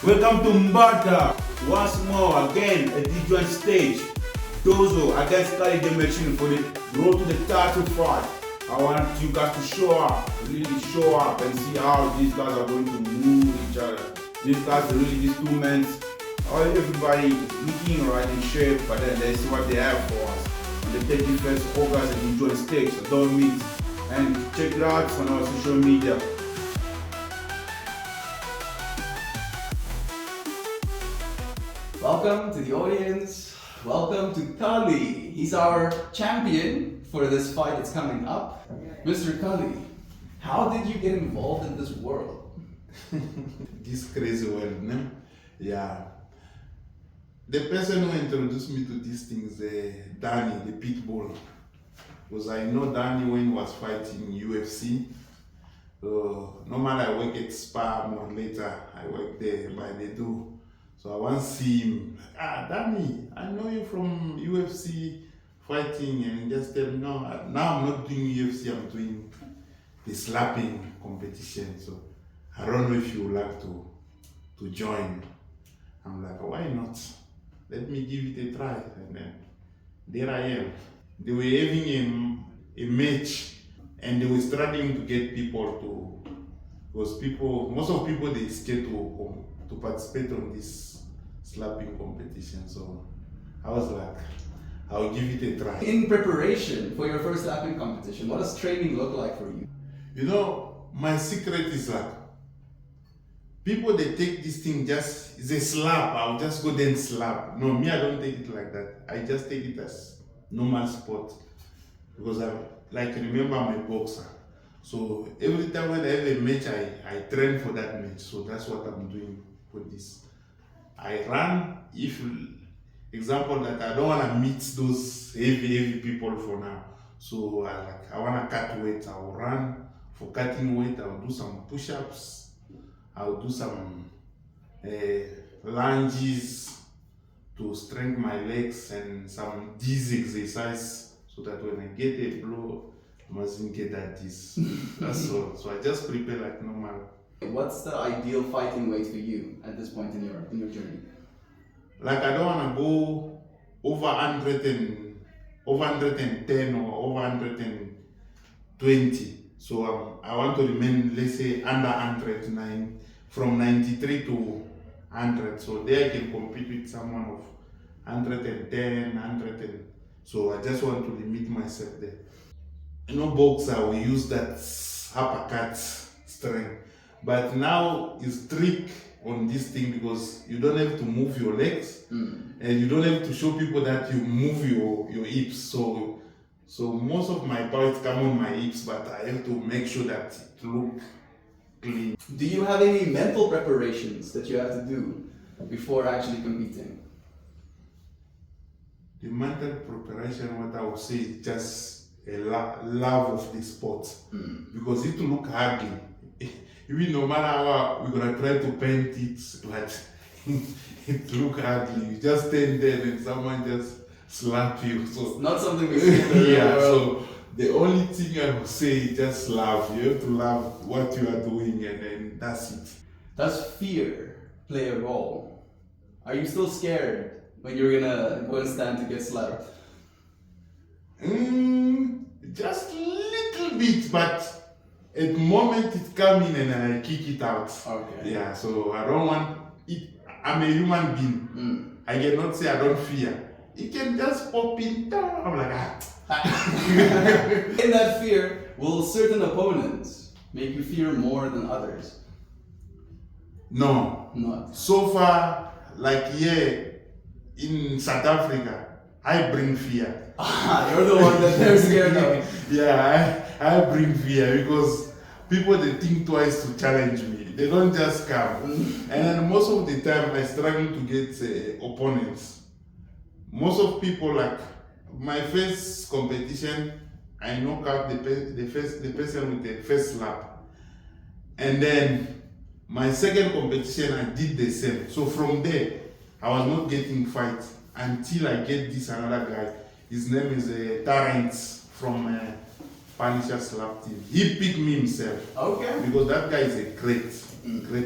Welcome to Mbata. Once more, again, a D-joint stage. Dozo against Kally the Mashine for the road to the title fight. I want you guys to show up, really show up and see how these guys are going to move each other. These guys are really, these two men, everybody looking right in shape, but then let's see what they have for us. On the 31st August at D-joint stage, so don't miss. And check it out on our social media. Welcome to the audience. Welcome to Kally. He's our champion for this fight that's coming up. Mr. Kally, how did you get involved in this world? This crazy world, no? Yeah. The person who introduced me to these things, Danny, the pit bull. Because I know Danny when he was fighting UFC. Normally I work at Spa more later. I work there by the door. So I once see him, Danny, I know you from UFC fighting, and he just tell me, no, now I'm not doing UFC, I'm doing the slapping competition. So I don't know if you would like to join. I'm like, why not? Let me give it a try. And then there I am. They were having a match, and they were struggling to get people to, because most of people, they scared to participate on this slapping competition. So I was like, I'll give it a try. In preparation for your first slapping competition, what does training look like for you? You know, my secret is like, people, they take this thing just, it's a slap, I'll just go there and slap. No, me, I don't take it like that. I just take it as normal sport. Because I remember my boxer. So every time when I have a match, I train for that match. So that's what I'm doing for this. I run, if example that I don't want to meet those heavy people for now. So I want to cut weight. I'll run for cutting weight. I'll do some push-ups. I'll do some lunges to strengthen my legs and some these exercise so that when I get a blow, I mustn't get that this. That's all. So I just prepare like normal. What's the ideal fighting weight for you at this point in your journey? Like I don't want to go over 110 or over 120. So I want to remain, let's say, under 109, from 93 to 100. So there I can compete with someone of 110, 100. So I just want to limit myself there. You know, boxer, we use that uppercut strength. But now it's trick on this thing because you don't have to move your legs and you don't have to show people that you move your hips. So most of my fights come on my hips, but I have to make sure that it look clean. Do you have any mental preparations that you have to do before actually competing? The mental preparation, what I would say, is just a love of the sport. Because it will look ugly. Even no matter how we're gonna try to paint it, but it look ugly. You just stand there and someone just slap you. So it's not something we see in the real world. So the only thing I would say is just laugh. You have to love what you are doing, and then that's it. Does fear play a role? Are you still scared when you're gonna go and stand to get slapped? Just a little bit, but at the moment it comes in and I kick it out. Okay. Yeah, so I don't want it. I'm a human being. I cannot say I don't fear. It can just pop in. I'm like, In that fear, will certain opponents make you fear more than others? No. Not. So far, like here in South Africa, I bring fear. You're the one that they're scared of. Yeah, I bring fear because people, they think twice to challenge me. They don't just come. And then most of the time I struggle to get opponents. Most of people, like my first competition, I knock out the person with the first slap. And then my second competition, I did the same. So from there, I was not getting fights until I get this another guy. His name is Terrence from Punisher Slap Team. He picked me himself. Okay. Because that guy is a great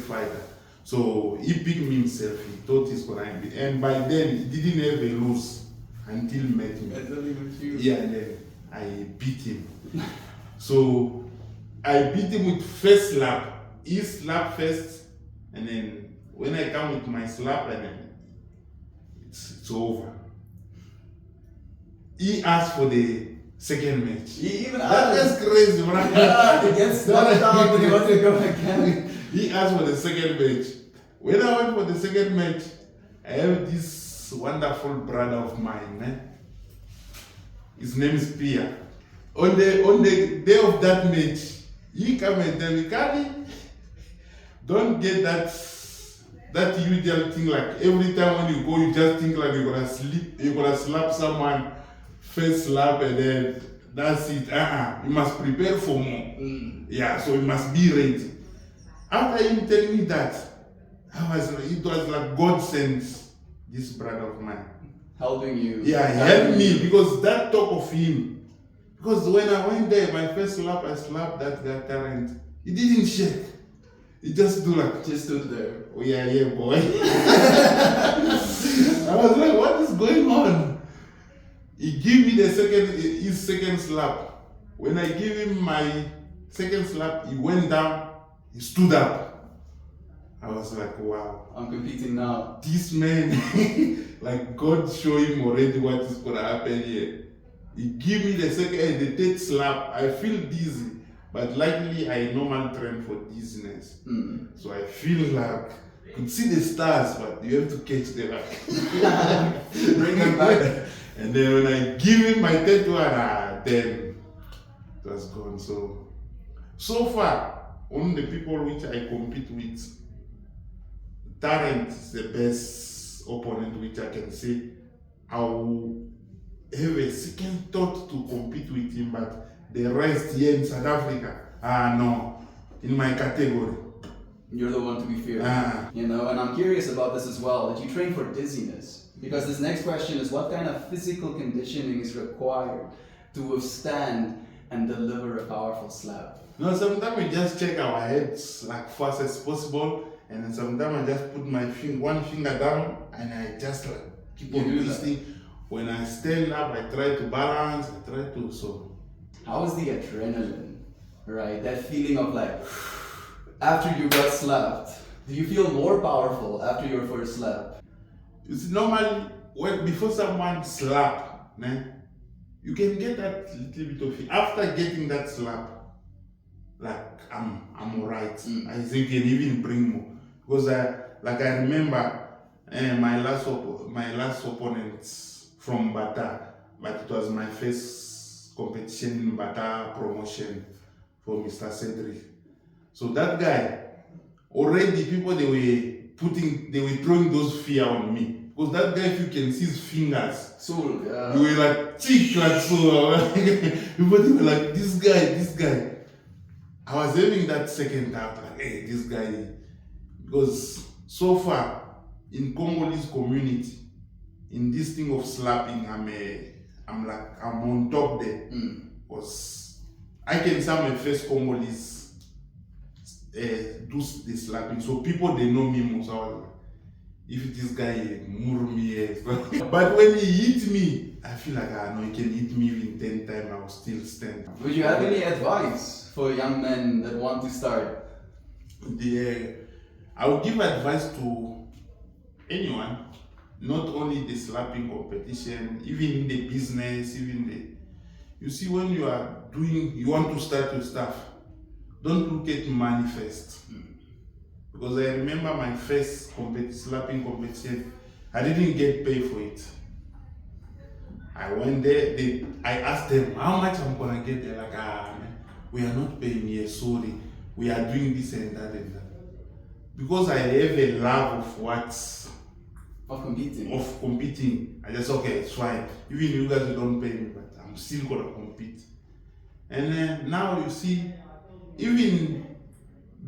fighter. So he picked me himself. He thought he's gonna be, and by then he didn't ever lose until he met me. Yeah, and then I beat him. So I beat him with first slap. He slapped first, and then when I come with my slap, and then it's over. He asked for the second match. He even That's crazy, right? Yeah, he gets knocked out, but he wants to go again. He asked for the second match. When I went for the second match, I have this wonderful brother of mine. His name is Pia. On the day of that match, he come and tell me, Kally, don't get that usual thing like every time when you go, you just think like you're gonna slap someone, first slap, and then that's it. You must prepare for more. Yeah, so you must be ready. After him telling me that, it was like God sent this brother of mine. Helping you. Yeah, he helped me because that talk of him. Because when I went there, my first slap, I slapped that guy Tarrant. He didn't shake. He just do like. Just stood there. Oh yeah, boy. I was like, what is going on? He gave me his second slap. When I gave him my second slap, he went down, he stood up. I was like, wow. I'm competing now. This man, like God show him already what is gonna happen here. He give me the third slap. I feel dizzy, but luckily I normally train for dizziness. So I feel like I could see the stars, but you have to catch them back. Bring them back. And then when I give him my third one, then it was gone. So far, only the people which I compete with, Tarrant is the best opponent which I can say I will have a second thought to compete with him, but the rest here in South Africa, no, in my category. You're the one to be feared. And I'm curious about this as well, that you train for dizziness. Because this next question is, what kind of physical conditioning is required to withstand and deliver a powerful slap? No, sometimes we just check our heads like fast as possible, and then sometimes I just put my one finger down and I just like keep on twisting. When I stand up, I try to balance, so. How is the adrenaline, right? That feeling of like, after you got slapped, do you feel more powerful after your first slap? It's normally, before someone slap, you can get that little bit of it. After getting that slap, like I'm alright. I think you can even bring more. Because I remember my last opponent from Bata, but it was my first competition in Bata promotion for Mr. Cedric. So that guy, already people they were throwing those fear on me. Because that guy, if you can see his fingers, so yeah. You were like, chick, like so. People they were like, this guy. I was having that second thought, like, hey, this guy. Because so far, in Congolese community, in this thing of slapping, I'm on top there. Because I can say I'm a first Congolese do the slapping. So people, they know me most. I was like, if this guy mur me, but when he hit me, I feel like no, he can hit me even 10 times, I will still stand. Would you have any advice for young men that want to start? I would give advice to anyone, not only the slapping competition, even in the business, you see, when you want to start your stuff, don't look at money first. Because I remember my first slapping competition, I didn't get paid for it. I went there, I asked them how much I'm gonna get. They're like, man, we are not paying you, sorry. We are doing this and that and that. Because I have a love of competing. I just, okay, it's fine. Even you guys don't pay me, but I'm still gonna compete. And now you see, even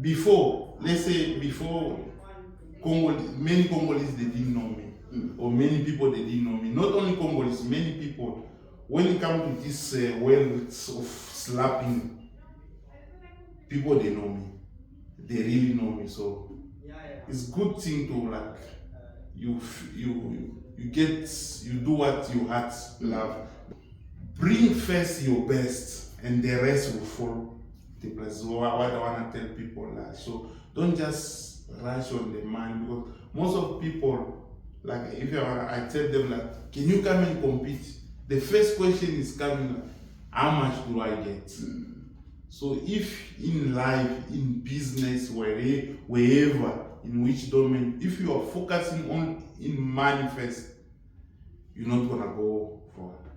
before, let's say before many Congolese, they didn't know me. Or many people, they didn't know me. Not only Congolese, many people, when it comes to this world of slapping, people, they know me. They really know me. So it's good thing to like you do what you heart love. Bring first your best, and the rest will follow. That's what I want to tell people. So don't just rush on the mind, because most of people, like if I tell them like, can you come and compete? The first question is coming like, how much do I get? So if in life, in business, wherever, in which domain, if you are focusing on in money first, you're not gonna go forward.